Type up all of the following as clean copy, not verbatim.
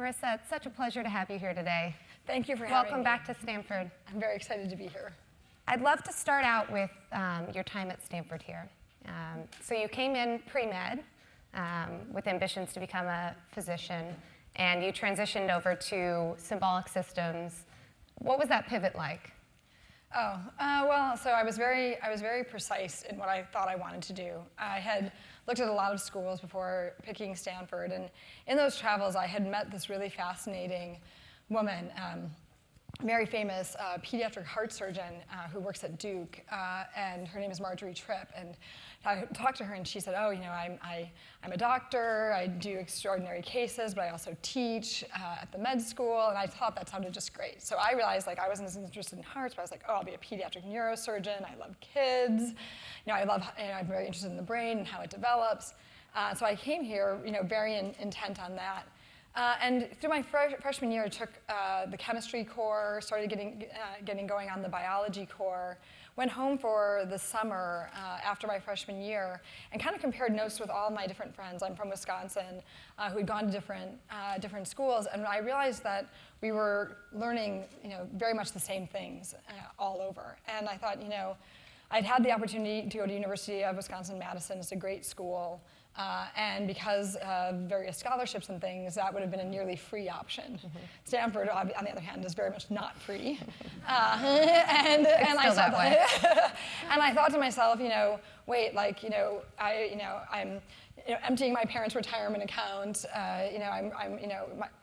Marissa, it's such a pleasure to have you here today. Thank you for having me. Welcome back to Stanford. I'm very excited to be here. I'd love to start out with your time at Stanford here. So you came in pre-med with ambitions to become a physician, and you transitioned over to symbolic systems. What was that pivot like? So I was very precise in what I thought I wanted to do. I had looked at a lot of schools before picking Stanford, and in those travels I had met this really fascinating woman, very famous pediatric heart surgeon who works at Duke, and her name is Marjorie Tripp. And I talked to her, and she said, "Oh, you know, I'm a doctor. I do extraordinary cases, but I also teach at the med school." And I thought that sounded just great. So I realized, like, I wasn't as interested in hearts, but I was like, "Oh, I'll be a pediatric neurosurgeon. I love kids. You know, I'm very interested in the brain and how it develops." So I came here, you know, very intent on that. And through my freshman year, I took the chemistry core, started getting going on the biology core, went home for the summer after my freshman year, and kind of compared notes with all of my different friends. I'm from Wisconsin, who had gone to different schools, and I realized that we were learning, you know, very much the same things all over. And I thought, you know, I'd had the opportunity to go to University of Wisconsin-Madison. It's a great school. And because of various scholarships and things, that would have been a nearly free option. Mm-hmm. Stanford, on the other hand, is very much not free. And I thought to myself, you know, wait, like, you know, I'm emptying my parents' retirement account.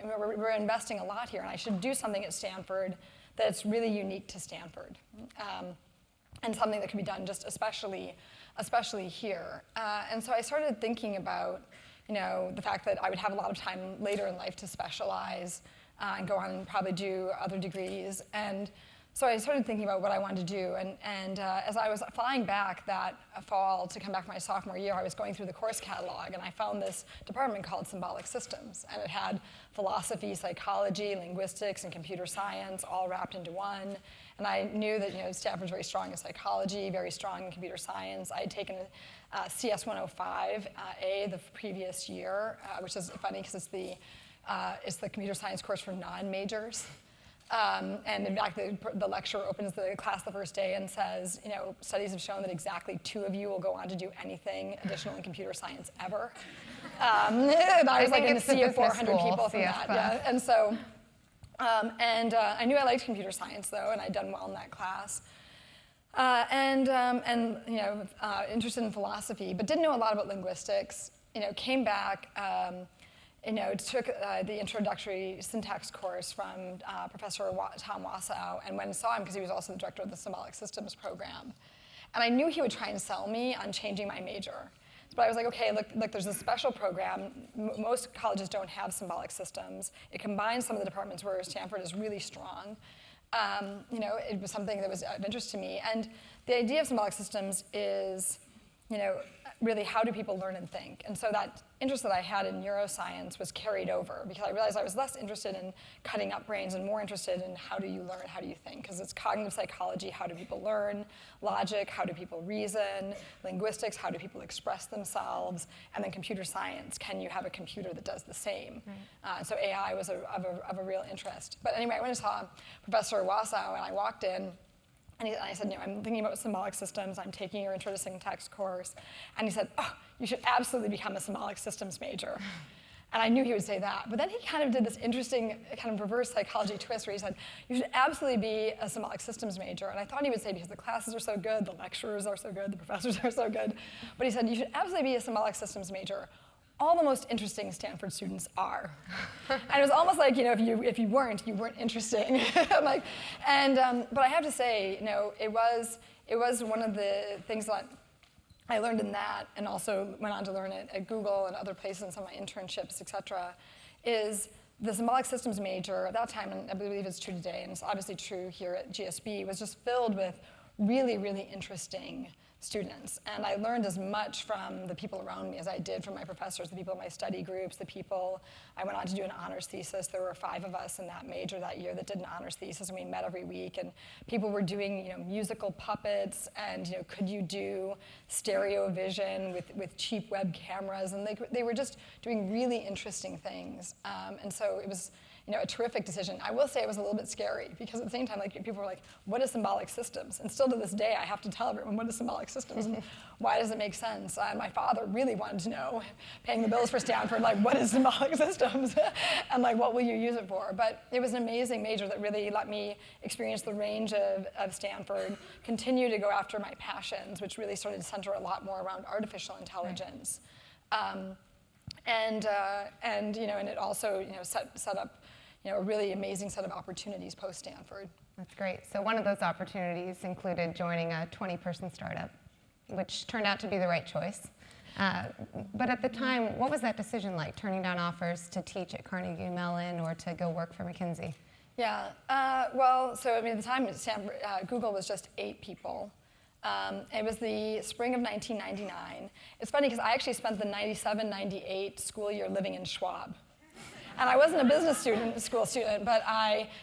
We're investing a lot here, and I should do something at Stanford that's really unique to Stanford. And something that can be done just especially here. And so I started thinking about, you know, the fact that I would have a lot of time later in life to specialize and go on and probably do other degrees. And so I started thinking about what I wanted to do. And as I was flying back that fall to come back for my sophomore year, I was going through the course catalog, and I found this department called Symbolic Systems. And it had philosophy, psychology, linguistics, and computer science all wrapped into one. And I knew that, you know, Stanford's very strong in psychology, very strong in computer science. I had taken CS 105A the previous year, which is funny because it's the computer science course for non-majors. And in fact, the lecturer opens the class the first day and says, you know, studies have shown that exactly 2 of you will go on to do anything additional in computer science ever. And I was like in a sea of 400 people from that. Yeah. And so, I knew I liked computer science though, and I'd done well in that class. And you know, interested in philosophy, but didn't know a lot about linguistics. You know, came back. You know, took the introductory syntax course from Professor Tom Wassow, and went and saw him because he was also the director of the Symbolic Systems program. And I knew he would try and sell me on changing my major. But I was like, okay, look, there's a special program. Most colleges don't have symbolic systems. It combines some of the departments where Stanford is really strong. You know, it was something that was of interest to me. And the idea of symbolic systems is, you know, really how do people learn and think? And so that interest that I had in neuroscience was carried over because I realized I was less interested in cutting up brains and more interested in how do you learn, how do you think? Because it's cognitive psychology, how do people learn? Logic, how do people reason? Linguistics, how do people express themselves? And then computer science, can you have a computer that does the same? Right. So AI was of a real interest. But anyway, I went and saw Professor Wassow, and I walked in, and I said, you know, I'm thinking about symbolic systems. I'm taking your Intro to Syntax course. And he said, oh, you should absolutely become a symbolic systems major. And I knew he would say that. But then he kind of did this interesting kind of reverse psychology twist where he said, you should absolutely be a symbolic systems major. And I thought he would say, because the classes are so good, the lecturers are so good, the professors are so good. But he said, you should absolutely be a symbolic systems major. All the most interesting Stanford students are. And it was almost like, you know, if you weren't interesting. Like, but I have to say, you know, it was one of the things that I learned in that, and also went on to learn it at Google and other places in some of my internships, et cetera, is the symbolic systems major at that time, and I believe it's true today, and it's obviously true here at GSB, was just filled with really, really interesting students. And I learned as much from the people around me as I did from my professors, the people in my study groups, the people. I went on to do an honors thesis. There were 5 of us in that major that year that did an honors thesis, and we met every week. And people were doing, musical puppets, and could you do stereo vision with cheap web cameras? And they were just doing really interesting things. And so it was a terrific decision. I will say it was a little bit scary because at the same time, people were like, what is symbolic systems? And still to this day, I have to tell everyone what is symbolic systems and why does it make sense? My father really wanted to know, paying the bills for Stanford, what is symbolic systems? And what will you use it for? But it was an amazing major that really let me experience the range of Stanford, continue to go after my passions, which really started to center a lot more around artificial intelligence. And it also set up a really amazing set of opportunities post-Stanford. That's great. So one of those opportunities included joining a 20-person startup, which turned out to be the right choice. But at the time, what was that decision like, turning down offers to teach at Carnegie Mellon or to go work for McKinsey? Yeah, at the time, Google was just 8 people. It was the spring of 1999. It's funny because I actually spent the 97-98 school year living in Schwab. And I wasn't a business school student, but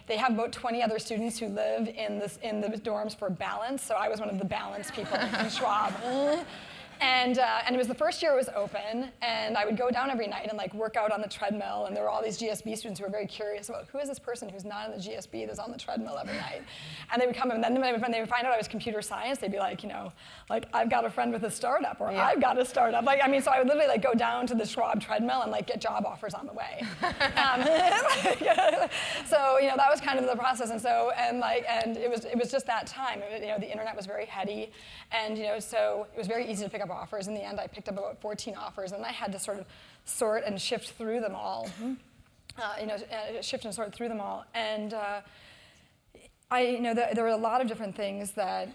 they have about 20 other students who live in the dorms for balance, so I was one of the balance people in Schwab. And it was the first year it was open, and I would go down every night and work out on the treadmill, and there were all these GSB students who were very curious about who is this person who's not in the GSB that's on the treadmill every night. And they would come, and then when they would find out I was computer science, they'd be like, I've got a friend with a startup, or I've got a startup. So I would literally go down to the Schwab treadmill and get job offers on the way. So that was kind of the process, and it was just that time. The internet was very heady, and so it was very easy to pick up offers. In the end, I picked up about 14 offers, and I had to sort of sort and shift through them all. Shift and sort through them all, and there were a lot of different things that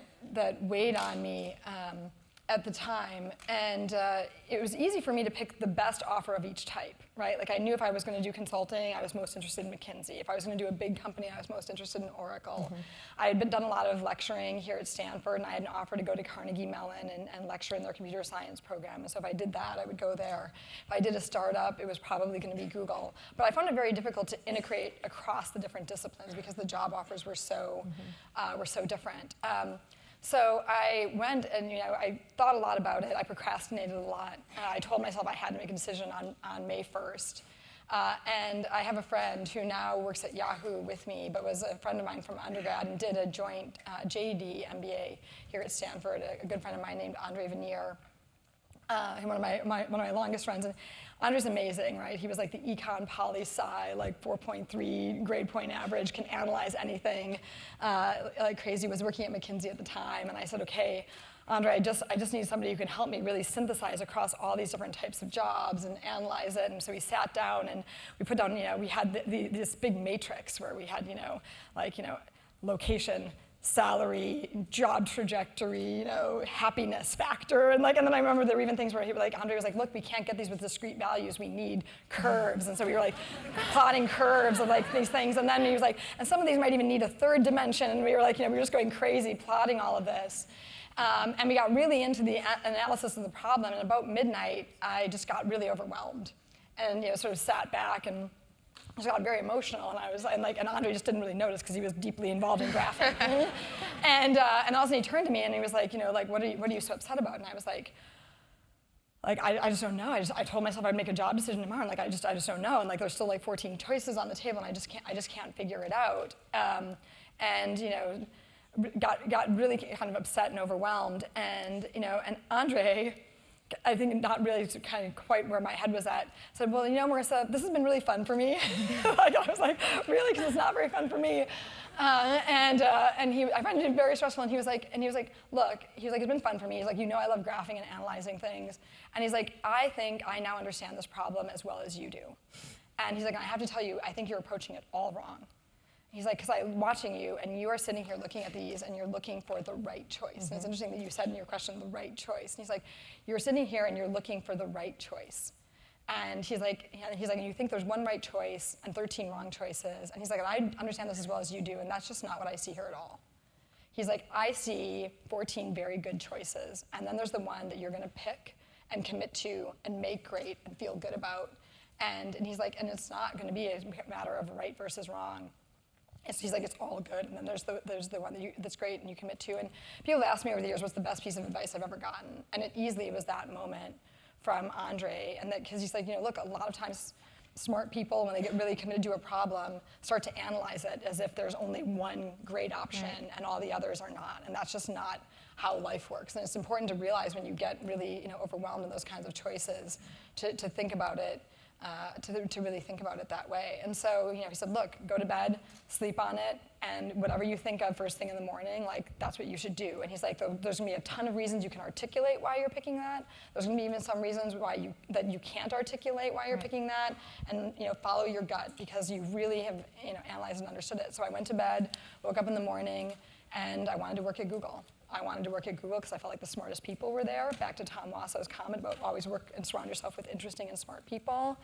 weighed on me at the time, and it was easy for me to pick the best offer of each type, right? I knew if I was going to do consulting, I was most interested in McKinsey. If I was going to do a big company, I was most interested in Oracle. Mm-hmm. I had done a lot of lecturing here at Stanford, and I had an offer to go to Carnegie Mellon and lecture in their computer science program. And so if I did that, I would go there. If I did a startup, it was probably going to be Google. But I found it very difficult to integrate across the different disciplines because the job offers were so different. So I went and I thought a lot about it. I procrastinated a lot. I told myself I had to make a decision on May 1st. And I have a friend who now works at Yahoo with me, but was a friend of mine from undergrad and did a joint JD MBA here at Stanford. A good friend of mine named Andre Veneer, one of my longest friends. And Andre's amazing, right? He was the econ poli sci, 4.3 grade point average, can analyze anything crazy. Was working at McKinsey at the time, and I said, okay, Andre, I just need somebody who can help me really synthesize across all these different types of jobs and analyze it. And so we sat down and we put down, we had this big matrix where we had, location, salary, job trajectory, happiness factor, and then I remember there were even things where Andre was like, look, we can't get these with discrete values, we need curves, and so we were plotting curves of these things, and then he was like, and some of these might even need a third dimension, and we were we were just going crazy plotting all of this, and we got really into the analysis of the problem, and about midnight, I just got really overwhelmed, and sort of sat back and I just got very emotional, and Andre just didn't really notice because he was deeply involved in graphing. And all of a sudden he turned to me and he was like, what are you so upset about? And I was like, I just don't know. I told myself I'd make a job decision tomorrow, and I just don't know. And there's still 14 choices on the table, and I just can't figure it out. Got really kind of upset and overwhelmed. And Andre, I think not really kind of quite where my head was at, said, well, Marissa, this has been really fun for me. I was like, really? Because it's not very fun for me. I found it very stressful, and he was like, look, it's been fun for me. He's like, I love graphing and analyzing things. And he's like, I think I now understand this problem as well as you do. And he's like, I have to tell you, I think you're approaching it all wrong. He's like, because I'm watching you, and you are sitting here looking at these, and you're looking for the right choice. Mm-hmm. And it's interesting that you said in your question, the right choice. And he's like, you're sitting here, and you're looking for the right choice. And he's like, and you think there's one right choice and 13 wrong choices. And he's like, and I understand this as well as you do, and that's just not what I see here at all. He's like, I see 14 very good choices, and then there's the one that you're gonna pick and commit to and make great and feel good about. And he's like, and it's not gonna be a matter of right versus wrong. He's like, it's all good, and then there's the one that's great and you commit to. And people have asked me over the years, what's the best piece of advice I've ever gotten? And it easily was that moment from Andre, and that, because he's like, look, a lot of times smart people, when they get really committed to a problem, start to analyze it as if there's only one great option and all the others are not. And that's just not how life works. And it's important to realize when you get really overwhelmed in those kinds of choices to think about it, to really think about it that way. And so he said, look, go to bed, sleep on it, and whatever you think of first thing in the morning, like, that's what you should do. And he's like, there's gonna be a ton of reasons you can articulate why you're picking that. There's gonna be even some reasons that you can't articulate why you're picking that, and follow your gut, because you really have analyzed and understood it. So I went to bed, woke up in the morning, and I wanted to work at Google. I wanted to work at Google because I felt like the smartest people were there. Back to Tom Wasso's comment about always work and surround yourself with interesting and smart people.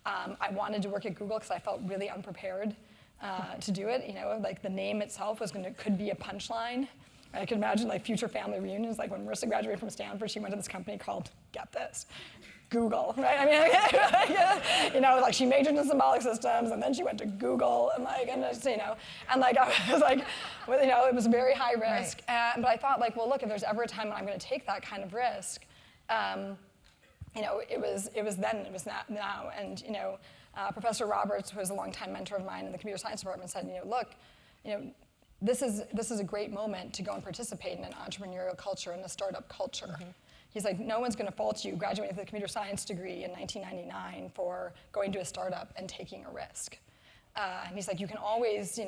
I wanted to work at Google because I felt really unprepared to do it. Like the name itself could be a punchline. I could imagine like future family reunions, like when Marissa graduated from Stanford, she went to this company called, get this, Google, right? I mean, like she majored in symbolic systems, and then she went to Google, and I was like, it was very high risk. Right. But I thought, like, well, look, if there's ever a time when I'm going to take that kind of risk, it was then, it was now. And Professor Roberts, who was a longtime mentor of mine in the computer science department, said, look, this is a great moment to go and participate in an entrepreneurial culture and a startup culture. Mm-hmm. He's like, no one's going to fault you graduating with a computer science degree in 1999 for going to a startup and taking a risk. And he's like, you can always,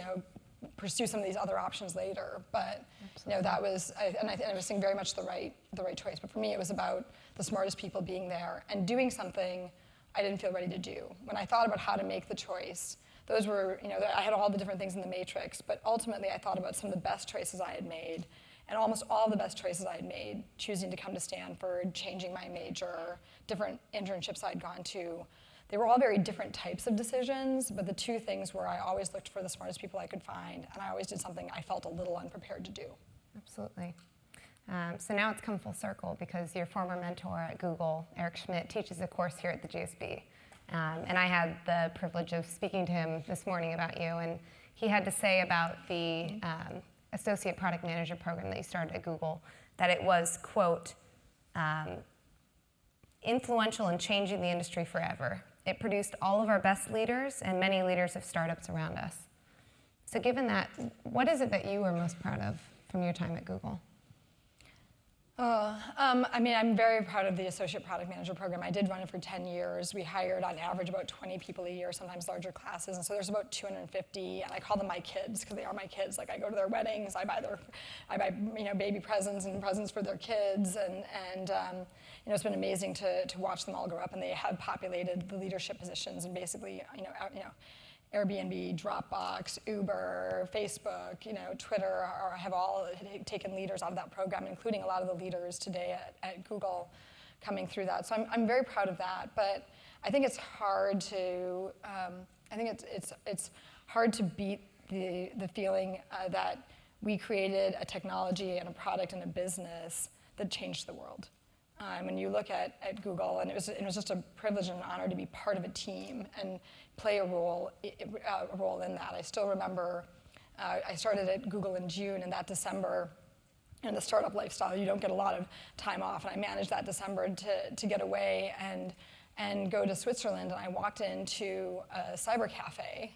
pursue some of these other options later. But that was, I was saying very much the right choice. But for me, it was about the smartest people being there and doing something I didn't feel ready to do. When I thought about how to make the choice, those were, I had all the different things in the matrix. But ultimately, I thought about some of the best choices I had made. And almost all the best choices I had made, choosing to come to Stanford, changing my major, different internships I'd gone to, they were all very different types of decisions, but the two things were I always looked for the smartest people I could find, and I always did something I felt a little unprepared to do. Absolutely. So now it's come full circle because your former mentor at Google, Eric Schmidt, teaches a course here at the GSB. And I had the privilege of speaking to him this morning about you, and he had to say about the Associate Product Manager program that you started at Google, that it was, quote, influential in changing the industry forever. It produced all of our best leaders and many leaders of startups around us. So given that, what is it that you are most proud of from your time at Google? I'm very proud of the Associate Product Manager program. I did run it for 10 years. We hired on average about 20 people a year, sometimes larger classes, and so there's about 250, and I call them my kids because they are my kids. Like I go to their weddings, I buy baby presents and presents for their kids, and it's been amazing to watch them all grow up, and they have populated the leadership positions, and basically, Airbnb, Dropbox, Uber, Facebook, Twitter have all taken leaders out of that program, including a lot of the leaders today at Google coming through that. So I'm very proud of that. But I think it's hard to it's hard to beat the feeling that we created a technology and a product and a business that changed the world. When you look at Google, and it was just a privilege and an honor to be part of a team and play a role in that. I still remember I started at Google in June, and that December, in the startup lifestyle, you don't get a lot of time off, and I managed that December to get away and go to Switzerland, and I walked into a cyber cafe.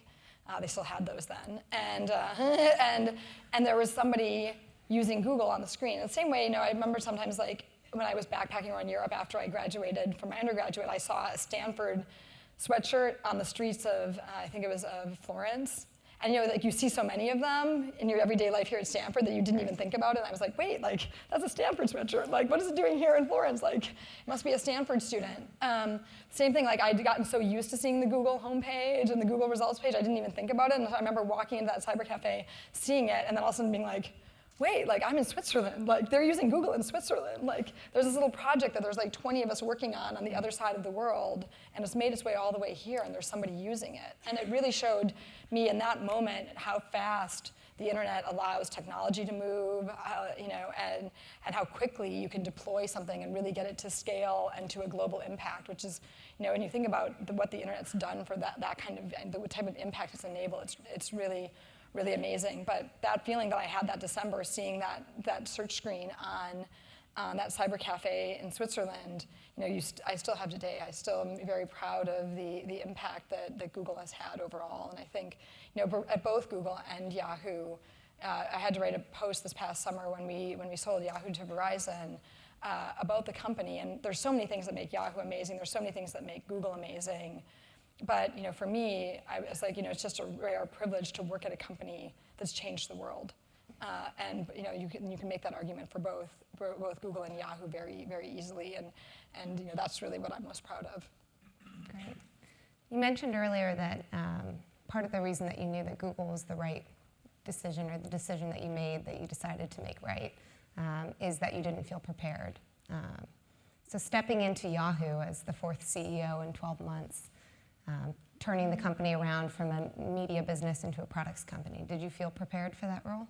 They still had those then, and there was somebody using Google on the screen. In the same way, I remember sometimes like when I was backpacking around Europe after I graduated from my undergraduate, I saw a Stanford sweatshirt on the streets of, I think it was of Florence. And like you see so many of them in your everyday life here at Stanford that you didn't even think about it. And I was like, wait, like that's a Stanford sweatshirt. Like, what is it doing here in Florence? Like, it must be a Stanford student. Same thing, like I'd gotten so used to seeing the Google homepage and the Google results page, I didn't even think about it. And I remember walking into that cyber cafe, seeing it, and then all of a sudden being like, wait, like I'm in Switzerland. Like they're using Google in Switzerland. Like there's this little project that there's like 20 of us working on the other side of the world, and it's made its way all the way here, and there's somebody using it. And it really showed me in that moment how fast the internet allows technology to move, and how quickly you can deploy something and really get it to scale and to a global impact, which is, when you think about what the internet's done for that kind of, and the type of impact it's enabled, it's really, really amazing. But that feeling that I had that December, seeing that search screen on that cyber cafe in Switzerland, I still have today. I still am very proud of the impact that Google has had overall. And I think, at both Google and Yahoo, I had to write a post this past summer when we sold Yahoo to Verizon about the company. And there's so many things that make Yahoo amazing. There's so many things that make Google amazing. But for me, I was like, it's just a rare privilege to work at a company that's changed the world. And you can make that argument for both Google and Yahoo very, very easily, and that's really what I'm most proud of. Great. You mentioned earlier that part of the reason that you knew that Google was the right decision, or the decision that you made that you decided to make right, is that you didn't feel prepared. So stepping into Yahoo as the 4th CEO in 12 months, turning the company around from a media business into a products company, did you feel prepared for that role?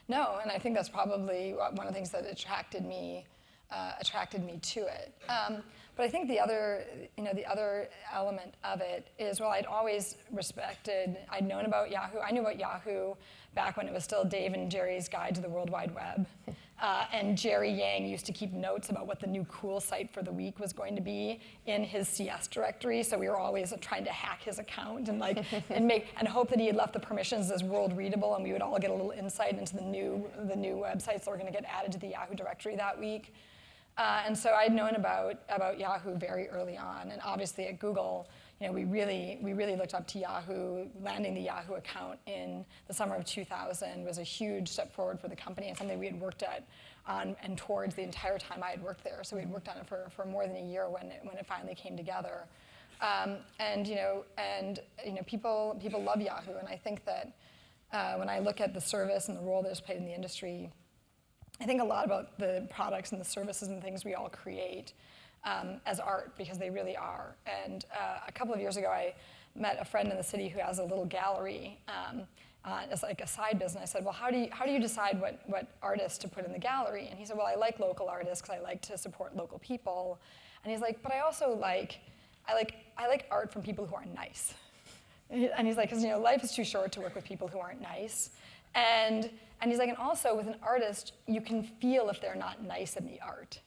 No, and I think that's probably one of the things that attracted me to it. But I think the other element of it is, I'd always respected, I'd known about Yahoo. I knew about Yahoo back when it was still Dave and Jerry's Guide to the World Wide Web. And Jerry Yang used to keep notes about what the new cool site for the week was going to be in his CS directory. So we were always trying to hack his account and and hope that he had left the permissions as world readable, and we would all get a little insight into the new websites that were going to get added to the Yahoo directory that week. And so I'd known about Yahoo very early on, and obviously at Google, we really looked up to Yahoo. Landing the Yahoo account in the summer of 2000 was a huge step forward for the company, and something we had worked on and towards the entire time I had worked there. So we'd worked on it for more than a year when it finally came together. People love Yahoo, and I think that when I look at the service and the role that it's played in the industry, I think a lot about the products and the services and things we all create as art, because they really are. And a couple of years ago, I met a friend in the city who has a little gallery as like a side business. I said, well, how do you decide what artists to put in the gallery? And he said, well, I like local artists because I like to support local people. And he's like, but I also I like art from people who are nice. And he's like, because life is too short to work with people who aren't nice. And he's like, and also with an artist, you can feel if they're not nice in the art.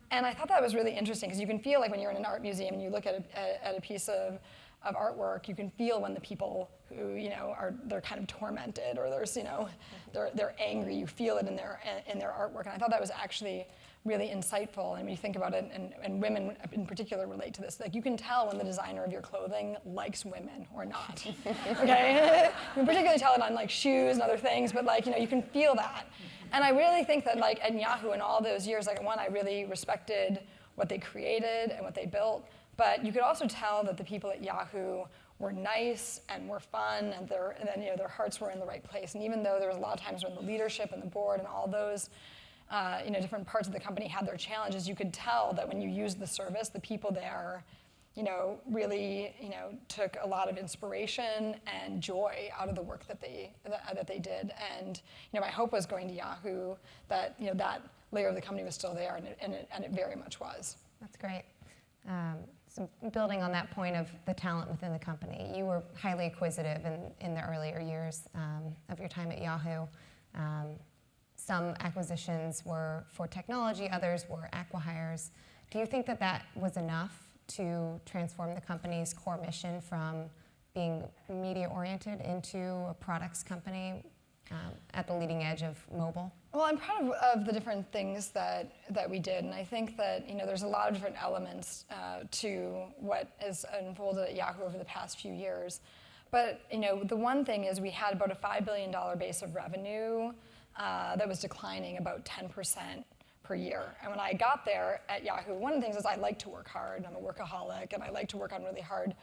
And I thought that was really interesting, because you can feel like when you're in an art museum and you look at a piece of artwork, you can feel when the people who they're kind of tormented, or there's they're angry. You feel it in their artwork, and I thought that was actually really insightful. And when you think about it, and women in particular relate to this, like you can tell when the designer of your clothing likes women or not. Okay, you can particularly tell it on like shoes and other things, but you can feel that. And I really think that at Yahoo in all those years, I really respected what they created and what they built, but you could also tell that the people at Yahoo were nice and were fun, and their hearts were in the right place. And even though there was a lot of times when the leadership and the board and all those different parts of the company had their challenges, you could tell that when you used the service, the people there really took a lot of inspiration and joy out of the work that they did. And my hope was going to Yahoo that that layer of the company was still there, and it very much was. That's great. So building on that point of the talent within the company, you were highly acquisitive in the earlier years of your time at Yahoo. Some acquisitions were for technology, others were acqui-hires. Do you think that was enough to transform the company's core mission from being media-oriented into a products company at the leading edge of mobile? Well, I'm proud of the different things that we did, and I think that there's a lot of different elements to what has unfolded at Yahoo over the past few years. But the one thing is we had about a $5 billion base of revenue that was declining about 10% per year. And when I got there at Yahoo, one of the things is I like to work hard. I'm a workaholic, and I like to work on really hard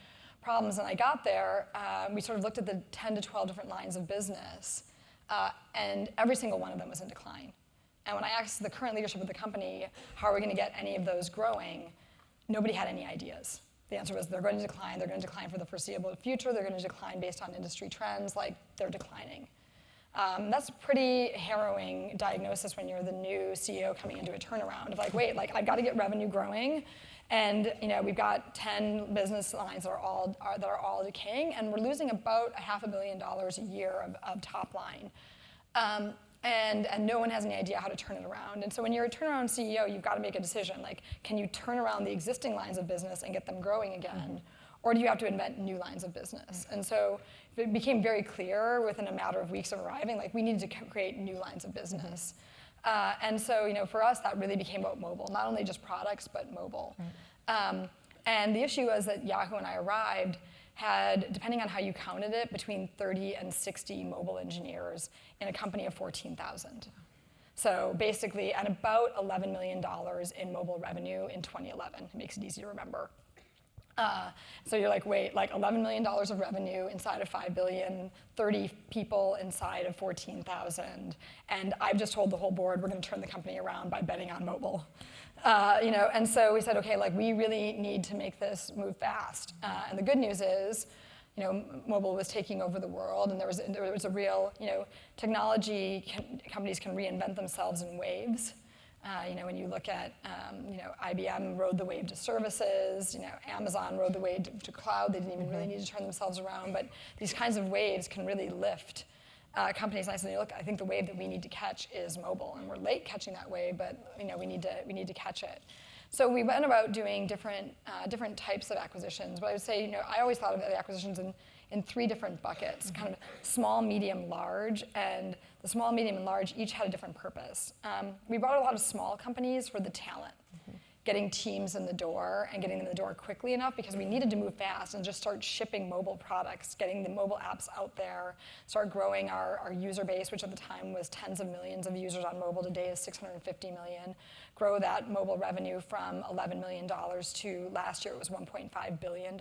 problems. And I got there, we sort of looked at the 10 to 12 different lines of business, and every single one of them was in decline. And when I asked the current leadership of the company, how are we going to get any of those growing, nobody had any ideas. The answer was they're going to decline. They're going to decline for the foreseeable future. They're going to decline based on industry trends. They're declining. That's a pretty harrowing diagnosis when you're the new CEO coming into a turnaround of like, wait, like I've got to get revenue growing, and we've got 10 business lines that are all decaying, and we're losing about $500 million a year of top line. And no one has any idea how to turn it around. And so when you're a turnaround CEO, you've got to make a decision. Like, can you turn around the existing lines of business and get them growing again? Or do you have to invent new lines of business? And so it became very clear within a matter of weeks of arriving, like we needed to create new lines of business. And so for us, that really became about mobile, not only just products, but mobile. And the issue was that Yahoo, when I arrived, had, depending on how you counted it, between 30 and 60 mobile engineers in a company of 14,000. So basically, at about $11 million in mobile revenue in 2011. It makes it easy to remember. So you're like, wait, like $11 million of revenue inside of $5 billion, 30 people inside of 14,000, and I've just told the whole board we're going to turn the company around by betting on mobile. And so we said, okay, like we really need to make this move fast. And the good news is, mobile was taking over the world, and there was a real, technology companies can reinvent themselves in waves. When you look at, IBM rode the wave to services, Amazon rode the wave to cloud. They didn't even really need to turn themselves around, but these kinds of waves can really lift companies. And I said, look, I think the wave that we need to catch is mobile, and we're late catching that wave, but we need to catch it. So we went about doing different types of acquisitions. But I would say, I always thought of the acquisitions in three different buckets, kind of small, medium, large, and the small, medium, and large each had a different purpose. We bought a lot of small companies for the talent, getting teams in the door and getting them in the door quickly enough because we needed to move fast and just start shipping mobile products, getting the mobile apps out there, start growing our user base, which at the time was tens of millions of users on mobile. Today is 650 million. Grow that mobile revenue from $11 million to last year it was $1.5 billion.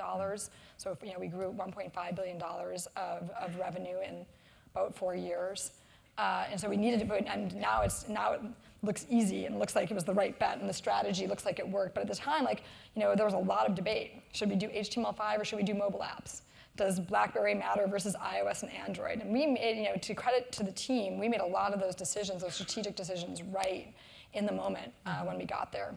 So we grew $1.5 billion of revenue in about 4 years. And so we needed to put, and now it looks easy and looks like it was the right bet, and the strategy looks like it worked. But at the time, there was a lot of debate. Should we do HTML5 or should we do mobile apps? Does BlackBerry matter versus iOS and Android? And we made, to credit to the team, we made a lot of those decisions, those strategic decisions, right in the moment when we got there.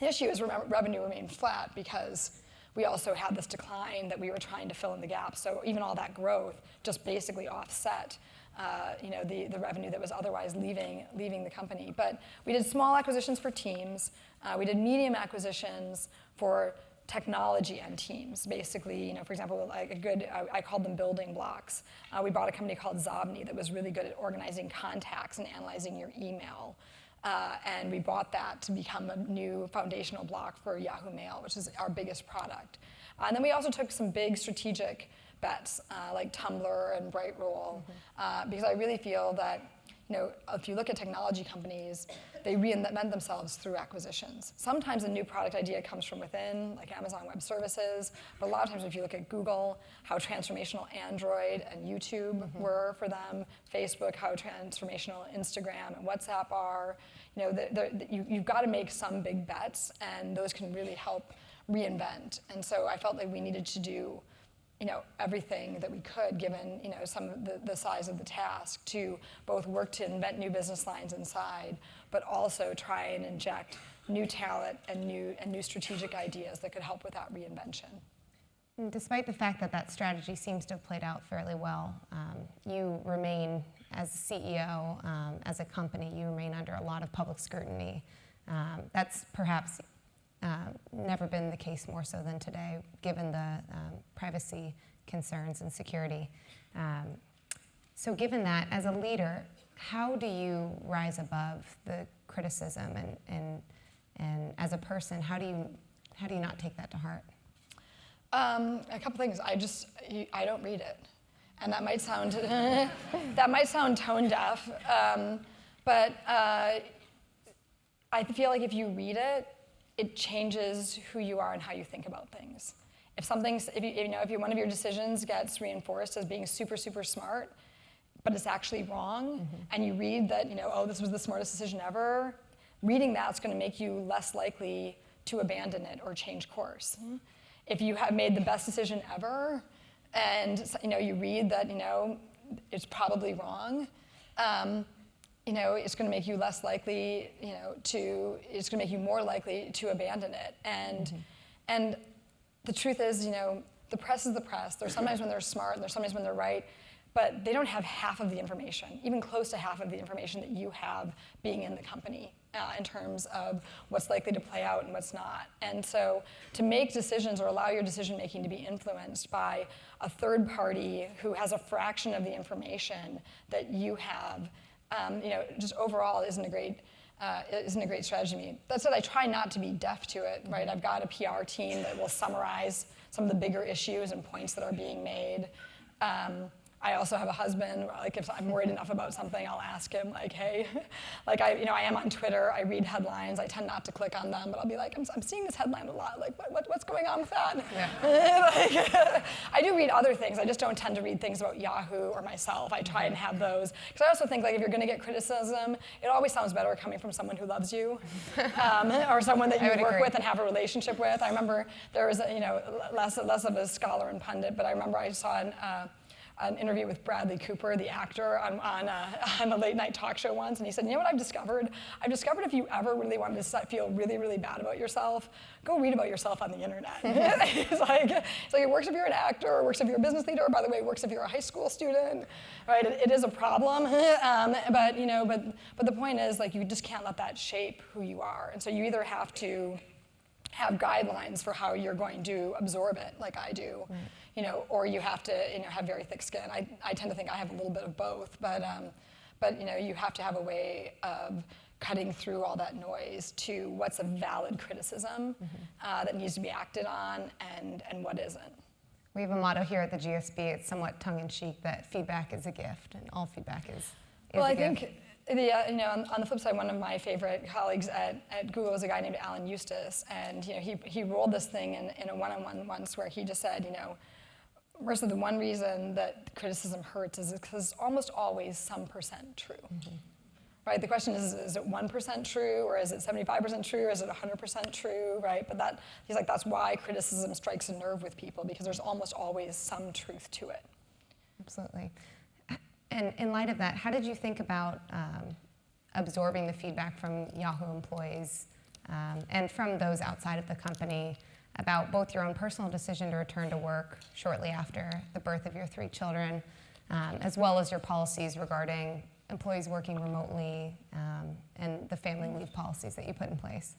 The issue is revenue remained flat because we also had this decline that we were trying to fill in the gap. So even all that growth just basically offset the revenue that was otherwise leaving the company. But we did small acquisitions for teams. We did medium acquisitions for technology and teams. Basically, for example, I called them building blocks. We bought a company called Zobni that was really good at organizing contacts and analyzing your email. And we bought that to become a new foundational block for Yahoo Mail, which is our biggest product. And then we also took some big strategic bets like Tumblr and Brightroll, because I really feel that if you look at technology companies, they reinvent themselves through acquisitions. Sometimes a new product idea comes from within, like Amazon Web Services, but a lot of times if you look at Google, how transformational Android and YouTube were for them, Facebook, how transformational Instagram and WhatsApp are, you've got to make some big bets, and those can really help reinvent. And so I felt like we needed to do everything that we could, given some of the size of the task, to both work to invent new business lines inside, but also try and inject new talent and new strategic ideas that could help with that reinvention. And despite the fact that strategy seems to have played out fairly well, you remain, as CEO, as a company, you remain under a lot of public scrutiny. That's perhaps never been the case more so than today, given the privacy concerns and security. So given that, as a leader, how do you rise above the criticism, and as a person, how do you not take that to heart? A couple things. I don't read it, and that might sound tone deaf, but I feel like if you read it, it changes who you are and how you think about things. If one of your decisions gets reinforced as being super, super smart, but it's actually wrong, and you read that, this was the smartest decision ever, reading that's going to make you less likely to abandon it or change course. If you have made the best decision ever, and you read that, it's probably wrong. It's going to make you less likely, it's going to make you more likely to abandon it. And the truth is, the press is the press. There's sometimes when they're smart, and there's sometimes when they're right, but they don't have half of the information, even close to half of the information that you have being in the company in terms of what's likely to play out and what's not. And so to make decisions or allow your decision making to be influenced by a third party who has a fraction of the information that you have, just overall isn't a great strategy to me. That said, I try not to be deaf to it, right? I've got a PR team that will summarize some of the bigger issues and points that are being made. I also have a husband, like if I'm worried enough about something, I'll ask him, like, hey, like I am on Twitter, I read headlines, I tend not to click on them, but I'll be like, I'm seeing this headline a lot, like what's going on with that? Yeah. I do read other things, I just don't tend to read things about Yahoo or myself. I try and have those, because I also think like if you're gonna get criticism, it always sounds better coming from someone who loves you, or someone that you work with and have a relationship with. I remember there was, less of a scholar and pundit, but I remember I saw an interview with Bradley Cooper, the actor, on a late night talk show once, and he said, you know what I've discovered? I've discovered if you ever really wanted to feel really, really bad about yourself, go read about yourself on the internet. It's like it works if you're an actor, it works if you're a business leader, or by the way, it works if you're a high school student, right? It is a problem, but the point is, like, you just can't let that shape who you are. And so you either have to have guidelines for how you're going to absorb it, like I do, or you have to, have very thick skin. I tend to think I have a little bit of both, but you have to have a way of cutting through all that noise to what's a valid criticism that needs to be acted on and what isn't. We have a motto here at the GSB, it's somewhat tongue-in-cheek, that feedback is a gift, and all feedback is well, a I gift. think, on the flip side, one of my favorite colleagues at Google is a guy named Alan Eustace, and he rolled this thing in a one-on-one once where he just said, Marissa, the one reason that criticism hurts is because it's almost always some percent true. Right? The question is it 1% true, or is it 75% true, or is it 100% true, right? But he's like, that's why criticism strikes a nerve with people, because there's almost always some truth to it. Absolutely. And in light of that, how did you think about absorbing the feedback from Yahoo employees and from those outside of the company about both your own personal decision to return to work shortly after the birth of your 3 children, as well as your policies regarding employees working remotely and the family leave policies that you put in place?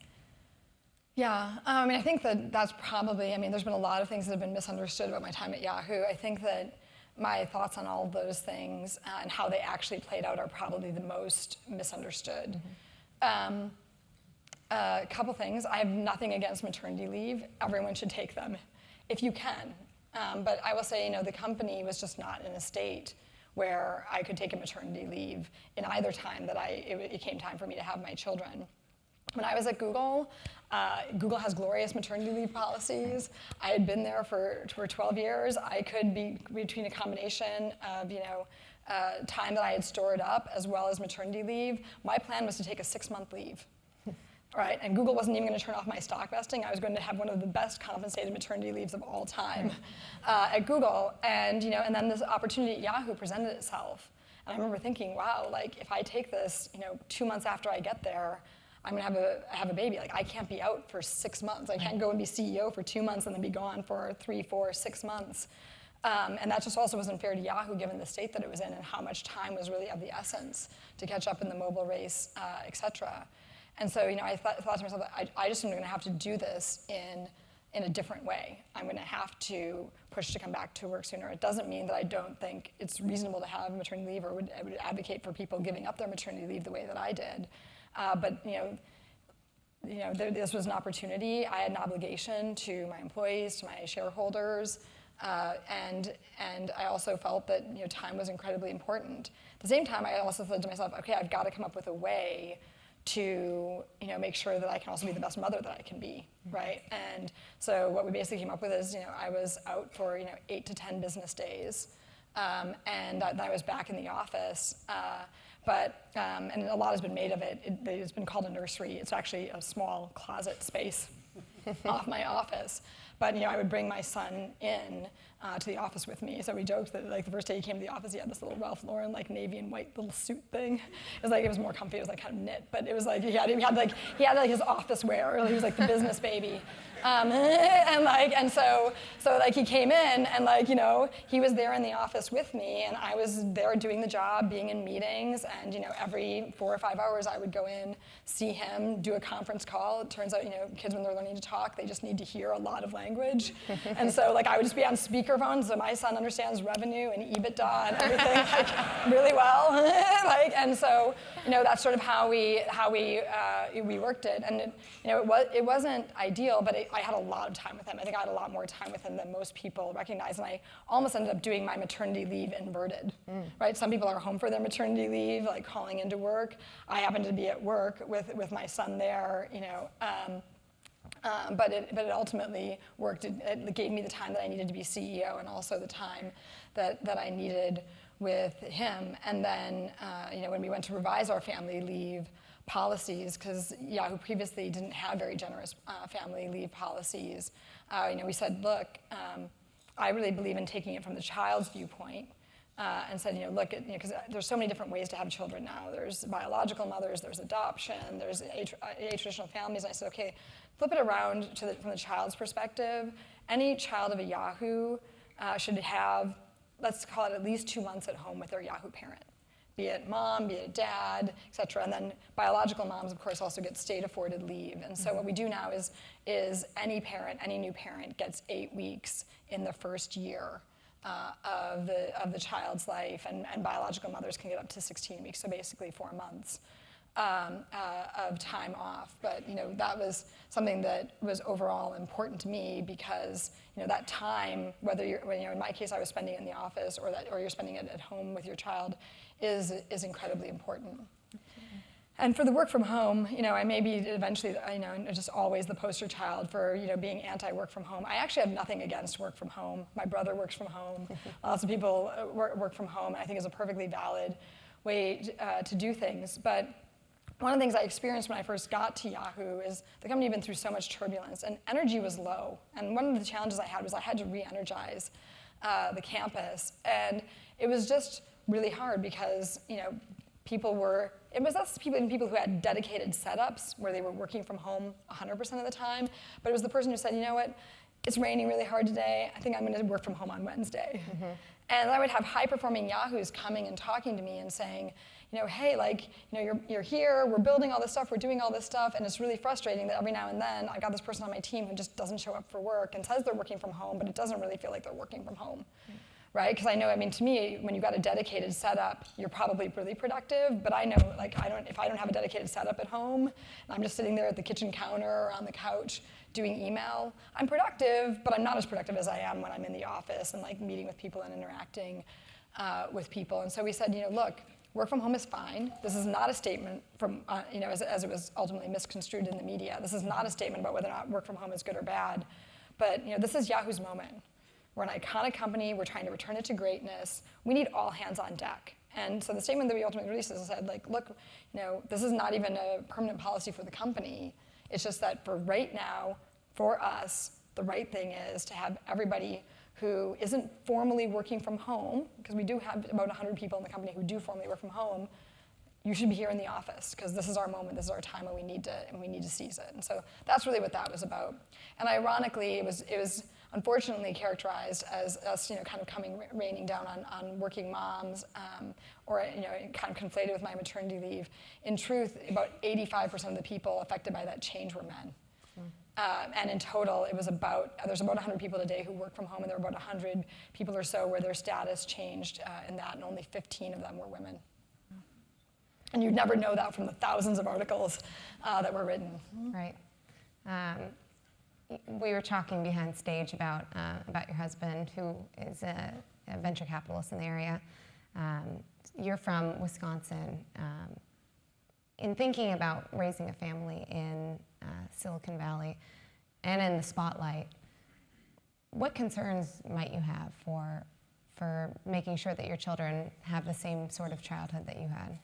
Yeah, I think that's probably, there's been a lot of things that have been misunderstood about my time at Yahoo. I think that my thoughts on all of those things and how they actually played out are probably the most misunderstood. A couple things. I have nothing against maternity leave. Everyone should take them if you can. But I will say, the company was just not in a state where I could take a maternity leave in either time that it came time for me to have my children. When I was at Google, Google has glorious maternity leave policies. I had been there for 12 years. I could be between a combination of, time that I had stored up as well as maternity leave. My plan was to take a 6-month leave. Right, and Google wasn't even going to turn off my stock vesting. I was going to have one of the best compensated maternity leaves of all time at Google, and and then this opportunity at Yahoo presented itself, and I remember thinking, wow, like if I take this, 2 months after I get there, I'm going to have a baby. Like I can't be out for 6 months. I can't go and be CEO for 2 months and then be gone for 3, 4, 6 months. And that just also wasn't fair to Yahoo given the state that it was in and how much time was really of the essence to catch up in the mobile race, et cetera. And so, I thought to myself, I just am going to have to do this in a different way. I'm going to have to push to come back to work sooner. It doesn't mean that I don't think it's reasonable to have maternity leave or would advocate for people giving up their maternity leave the way that I did. But this was an opportunity. I had an obligation to my employees, to my shareholders, and I also felt that time was incredibly important. At the same time, I also said to myself, okay, I've got to come up with a way to make sure that I can also be the best mother that I can be, right? And so what we basically came up with is I was out for 8 to 10 business days, and then I was back in the office. And a lot has been made of it. It's been called a nursery. It's actually a small closet space off my office. But I would bring my son in to the office with me. So we joked that like the first day he came to the office, he had this little Ralph Lauren like navy and white little suit thing. It was like, it was more comfy. It was like kind of knit, but it was like he had like his office wear. He was like the business baby. And so he came in and he was there in the office with me, and I was there doing the job, being in meetings, and every 4 or 5 hours I would go in, see him, do a conference call. It turns out kids, when they're learning to talk, they just need to hear a lot of language, and so I would just be on speakerphone, so my son understands revenue and EBITDA and everything really well, and so that's sort of how we worked it, and it wasn't ideal, but I had a lot of time with him. I think I had a lot more time with him than most people recognize, and I almost ended up doing my maternity leave inverted, right? Some people are home for their maternity leave, like calling into work. I happened to be at work with my son there, but it ultimately worked. It gave me the time that I needed to be CEO, and also the time that I needed with him. And then, when we went to revise our family leave policies, because Yahoo previously didn't have very generous family leave policies, we said, look, I really believe in taking it from the child's viewpoint, and said, look, because there's so many different ways to have children now. There's biological mothers, there's adoption, there's traditional families. And I said, okay, flip it around from the child's perspective. Any child of a Yahoo should have, let's call it, at least 2 months at home with their Yahoo parent. Be it mom, be it dad, et cetera. And then biological moms, of course, also get state-afforded leave. And so what we do now is any parent, any new parent gets 8 weeks in the first year of the child's life, and biological mothers can get up to 16 weeks, so basically 4 months of time off. But that was something that was overall important to me, because that time, whether in my case I was spending it in the office or you're spending it at home with your child, is incredibly important. And for the work from home, I may be eventually, just always the poster child for, being anti-work from home. I actually have nothing against work from home. My brother works from home. Lots of people work from home, and I think is a perfectly valid way to do things. But one of the things I experienced when I first got to Yahoo is the company had been through so much turbulence, and energy was low. And one of the challenges I had was I had to re-energize the campus. And it was just really hard because, it was less people who had dedicated setups where they were working from home 100% of the time, but it was the person who said, you know what, it's raining really hard today, I think I'm gonna work from home on Wednesday. Mm-hmm. And I would have high-performing Yahoos coming and talking to me and saying, hey, you're here, we're building all this stuff, we're doing all this stuff, and it's really frustrating that every now and then I've got this person on my team who just doesn't show up for work and says they're working from home, but it doesn't really feel like they're working from home. Mm-hmm. Right? Because I know, to me, when you've got a dedicated setup, you're probably really productive, but I know, if I don't have a dedicated setup at home, and I'm just sitting there at the kitchen counter or on the couch doing email, I'm productive, but I'm not as productive as I am when I'm in the office and meeting with people and interacting with people. And so we said, look, work from home is fine. This is not a statement from, as it was ultimately misconstrued in the media. This is not a statement about whether or not work from home is good or bad, but this is Yahoo's moment. We're an iconic company, we're trying to return it to greatness, we need all hands on deck. And so the statement that we ultimately released is said, look, this is not even a permanent policy for the company, it's just that for right now, for us, the right thing is to have everybody who isn't formally working from home, because we do have about 100 people in the company who do formally work from home, you should be here in the office, because this is our moment, this is our time, and we need to seize it. And so that's really what that was about. And ironically, it was unfortunately characterized as us, kind of raining down on working moms, or kind of conflated with my maternity leave. In truth, about 85% of the people affected by that change were men. And in total, there's about 100 people today who work from home, and there were about 100 people or so where their status changed in that, and only 15 of them were women. And you'd never know that from the thousands of articles that were written. Right. We were talking behind stage about your husband, who is a venture capitalist in the area. You're from Wisconsin. In thinking about raising a family in Silicon Valley and in the spotlight, what concerns might you have for making sure that your children have the same sort of childhood that you had?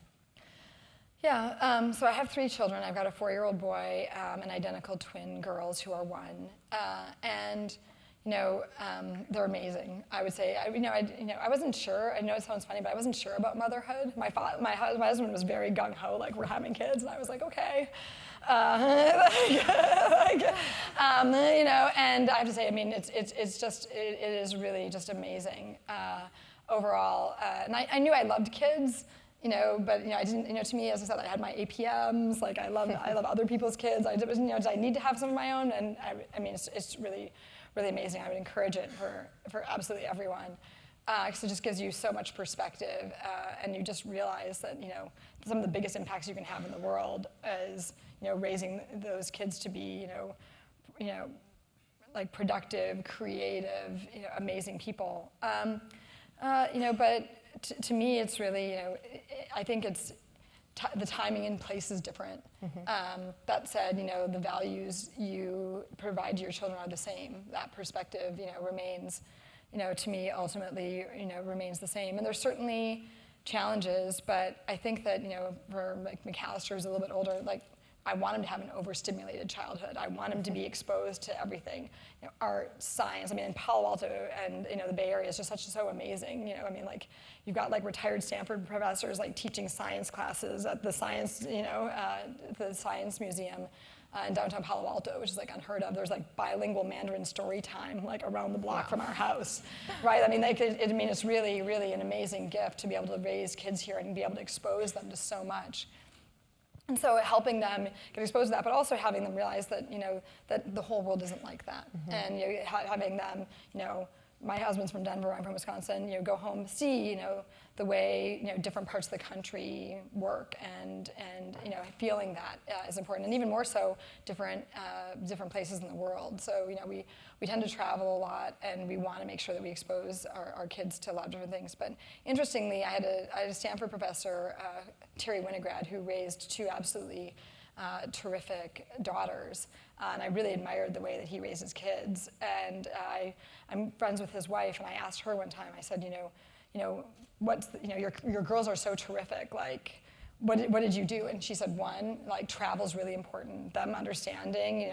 Yeah, so I have 3 children. I've got a 4-year-old boy and identical twin girls who are 1. And they're amazing. I would say, I wasn't sure. I know it sounds funny, but I wasn't sure about motherhood. My husband was very gung ho, like we're having kids, and I was like, okay. And I have to say, I mean, it is really just amazing overall. And I knew I loved kids. But I didn't. To me, as I said, I had my APMs. Like I love other people's kids. Did I need to have some of my own? And I mean, it's really, really amazing. I would encourage it for absolutely everyone, because it just gives you so much perspective, and you just realize that some of the biggest impacts you can have in the world is raising those kids to be like productive, creative, amazing people. But to me, it's really, I think it's the timing and place is different. That said, the values you provide to your children are the same. That perspective, remains, to me, ultimately, remains the same. And there's certainly challenges, but I think that, for like McAllister, who's a little bit older, like I want him to have an overstimulated childhood. I want him to be exposed to everything, art, science. I mean, in Palo Alto and the Bay Area is just so amazing. I mean, like you've got like retired Stanford professors like teaching science classes at the science, the Science Museum in downtown Palo Alto, which is like unheard of. There's like bilingual Mandarin story time like around the block from our house, right? I mean, it's really, really an amazing gift to be able to raise kids here and be able to expose them to so much. And so helping them get exposed to that, but also having them realize that, that the whole world isn't like that. And having them, my husband's from Denver, I'm from Wisconsin, go home, see, the way, different parts of the country work and feeling that is important. And even more so, different places in the world. So, we tend to travel a lot and we want to make sure that we expose our kids to a lot of different things. But interestingly, I had a Stanford professor, Terry Winograd, who raised 2 absolutely terrific daughters. And I really admired the way that he raised his kids. And I'm friends with his wife, and I asked her one time, I said, what's your girls are so terrific, like, what did you do? And she said, 1, like travel's really important. Them understanding,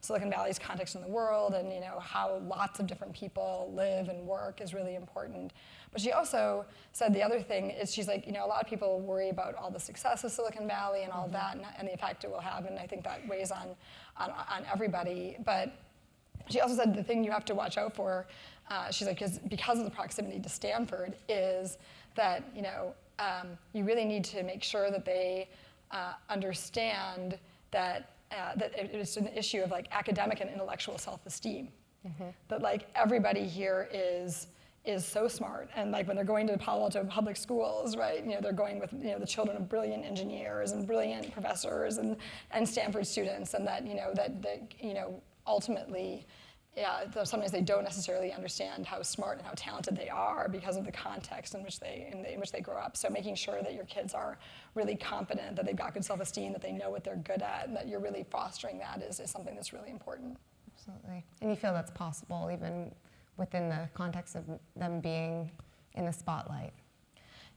Silicon Valley's context in the world and, how lots of different people live and work is really important. But she also said the other thing is she's like, a lot of people worry about all the success of Silicon Valley and all that and the effect it will have. And I think that weighs on everybody. But she also said the thing you have to watch out for, she's like, because of the proximity to Stanford is that, you really need to make sure that they understand that it's an issue of like academic and intellectual self-esteem. That like everybody here is so smart, and like when they're going to Palo Alto public schools, right? They're going with the children of brilliant engineers and brilliant professors and Stanford students, and that ultimately. Sometimes they don't necessarily understand how smart and how talented they are because of the context in which they grow up. So making sure that your kids are really confident, that they've got good self-esteem, that they know what they're good at, and that you're really fostering that is something that's really important. Absolutely. And you feel that's possible even within the context of them being in the spotlight?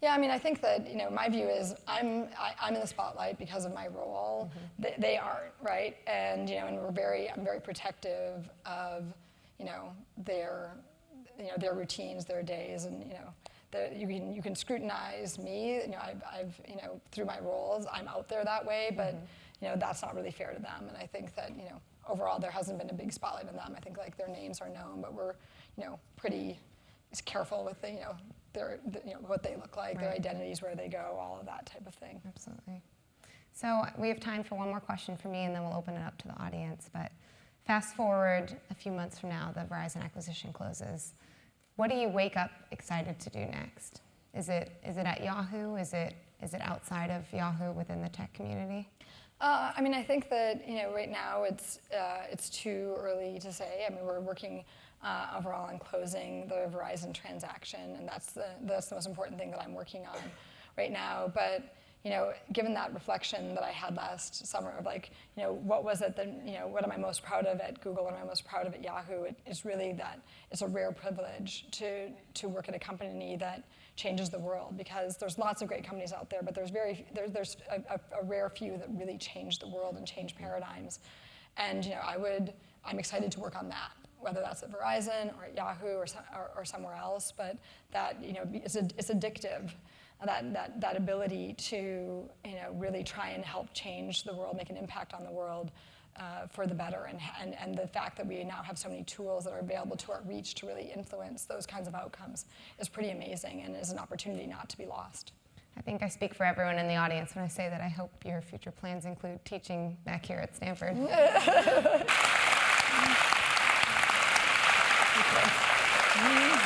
Yeah, I mean, I think that my view is I'm in the spotlight because of my role. They aren't, right? And and I'm very protective of their routines, their days, and you can scrutinize me. I've through my roles, I'm out there that way, but that's not really fair to them. And I think that overall there hasn't been a big spotlight on them. I think like their names are known, but we're pretty careful with what they look like, their identities, where they go, all of that type of thing. Absolutely. So we have time for one more question for me, and then we'll open it up to the audience. But fast forward a few months from now, the Verizon acquisition closes. What do you wake up excited to do next? Is it at Yahoo? Is it outside of Yahoo within the tech community? I mean, I think that right now it's too early to say. I mean, we're working overall on closing the Verizon transaction, and that's the most important thing that I'm working on right now. But given that reflection that I had last summer of like, what was it that what am I most proud of at Google? What am I most proud of at Yahoo? It's really that it's a rare privilege to work at a company that changes the world, because there's lots of great companies out there, but there's a rare few that really change the world and change paradigms. And I'm excited to work on that, whether that's at Verizon or at Yahoo or somewhere else. But that it's addictive. That ability to really try and help change the world, make an impact on the world for the better, and the fact that we now have so many tools that are available to our reach to really influence those kinds of outcomes is pretty amazing, and is an opportunity not to be lost. I think I speak for everyone in the audience when I say that I hope your future plans include teaching back here at Stanford. Thank you.